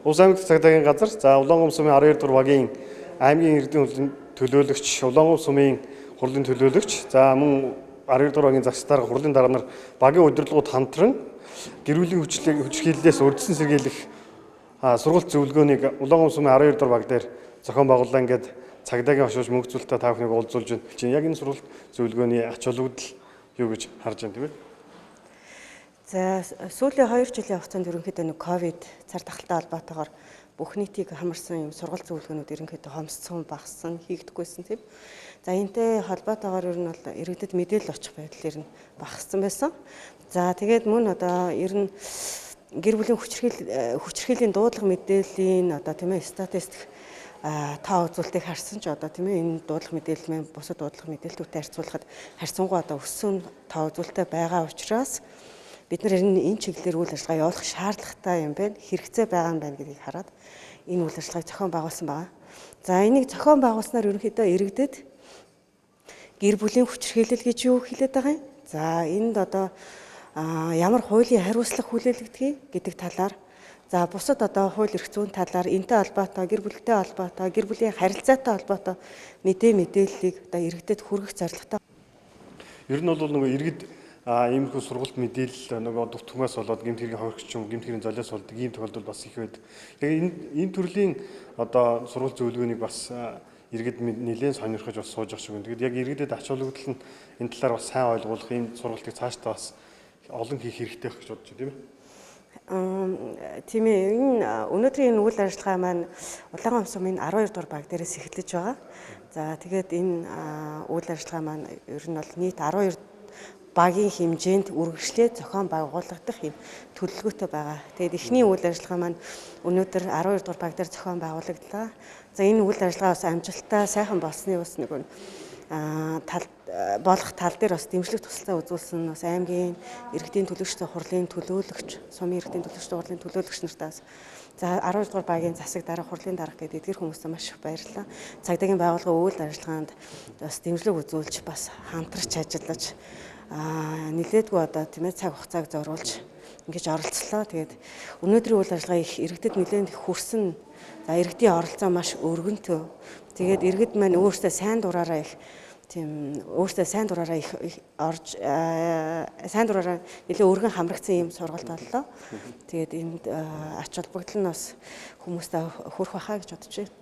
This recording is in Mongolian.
Улс аймаг цагдаагийн газар, за Улаангом сумын 12 дугаар багийн аймгийн иргэдийн хурлын төлөөлөгч, Улаангом сумын хурлын төлөөлөгч, за мөн 12 дугаар багийн загс дарга хурлын дарга нар багийн удирдлагууд хамтран гэр бүлийн хүчирхийллээс урьдчилан сэргийлэх сургалт зөвлөгөөнийг Улаангом сумын 12 дугаар баг дээр зохион байгууллаа. Ингээд цагдаагийн хошууч мөнгө зүйлтэй та бүхнийг уулзуулж байна. Яг энэ сургалт зөвлөгөөний ач холбогдол юу гэж харж байна тийм ээ? За сүүлийн 2 жилийн хугацаанд ерөнхийдөө нэг ковид цар тахалтай холбоотойгоор бүх нийтийг хамарсан юм сургалт зөвлөгөөнүүд ерөнхийдөө хомсцсон, багассан, хийгдэггүйсэн тийм. За энэтэй холбоотойгоор ер нь бол иргэдэд мэдээлэл очих байдал ер нь багассан байсан. За тэгээд мөн одоо ер нь гэр бүлийн хүчирхийллийн дуудлага мэдээллийн одоо тийм ээ статистик тоо үзүүлэлтийг харсан ч одоо тийм ээ энэ дуудлага мэдээлэл маань бусад дуудлага мэдээлэлтүүтэй харьцуулахад харьцангуй одоо өссөн тоо үзүүлэлттэй байгаа учраас бид нар энэ чиглэлээр үйл ажиллагаа явуулах шаардлагатай юм байна, хэрэгцээ байгаа юм байна гэдгийг хараад энэ үйл ажиллагааг зохион байгуулсан байна. За энийг зохион байгуулснаар ерөнхийдөө иргэдэд гэр бүлийн хүчирхийлэл гэж юу хэлээд байгаа юм? За энд одоо ямар хуулийн хариуцлага хүлээлгдгийг гэдэг талаар, за бусад одоо хууль эрх зүйн талаар энэтэй холбоотой, гэр бүлтэй холбоотой, гэр бүлийн харилцаатай холбоотой мэдээллийг одоо иргэдэд хүргэх зорилготой. Ер нь бол нөгөө иргэд иймэрхүү сургалт мэдээлэл нөгөө дутгмаас болоод гэмт хэргийн хохирогч юм, гэмт хэргийн золиос болдог ийм тохиолдол бас их байдаг. Тэгээ энэ төрлийн одоо сургалт зөвлөгөөнийг бас иргэд нэлээд сонирхож бас сууж байгаа шиг байна. Тэгээд яг иргэдэд ач холбогдол нь энэ талаар бас сайн ойлгуулах, энэ сургалтыг цаашдаа бас олон хийх хэрэгтэй байх гэж бодож байна тийм ээ. Тийм ээ. Өнөөдрийн энэ үйл ажиллагаа маань Улаангом сумын 12 дугаар баг дээрээс эхэлж байгаа. За тэгээд энэ үйл ажиллагаа маань ер нь бол нийт 12 багийн хэмжээнд үргэлжлээд зохион байгуулагдах юм төлөвлөгөөтэй байгаа. Тэгээд эхний үйл ажиллагаа маань өнөөдөр 12 дугаар баг дээр зохион байгуулагдлаа. За энэ үйл ажиллагаа бас амжилттай сайхан болсны бас нэг тал дээр бас дэмжлэг тусалцаа үзүүлсэн бас аймгийн иргэдийн төлөөлөгчтэй хурлын төлөөлөгч, сумын иргэдийн төлөөлөгчтэй хурлын төлөөлөгч нартаас за 12 дугаар багийн засаг дарга, хурлын дарга гэдэг эдгээр хүмүүстээ маш их баярлалаа. Цагдаагийн байгууллагын үйл ажиллагаанд бас дэмжлэг үзүүлж бас хамтарч ажиллаж нэлээдгүй одоо тийм ээ цаг хугацааг зориулж ингэж оролцлоо. Тэгээд өнөөдрийн үйл ажиллагаа их иргэдэд нэлээд хүрсэн. За иргэдийн оролцоо маш өргөнтэй. Тэгээд иргэд маань өөрсдөө сайн дураараа их орж сайн дураараа нэлээд өргөн хамрагдсан юм сургалт боллоо. Тэгээд энд ач холбогдол нь бас хүмүүстээ хүрэх байхаа гэж бодож байна.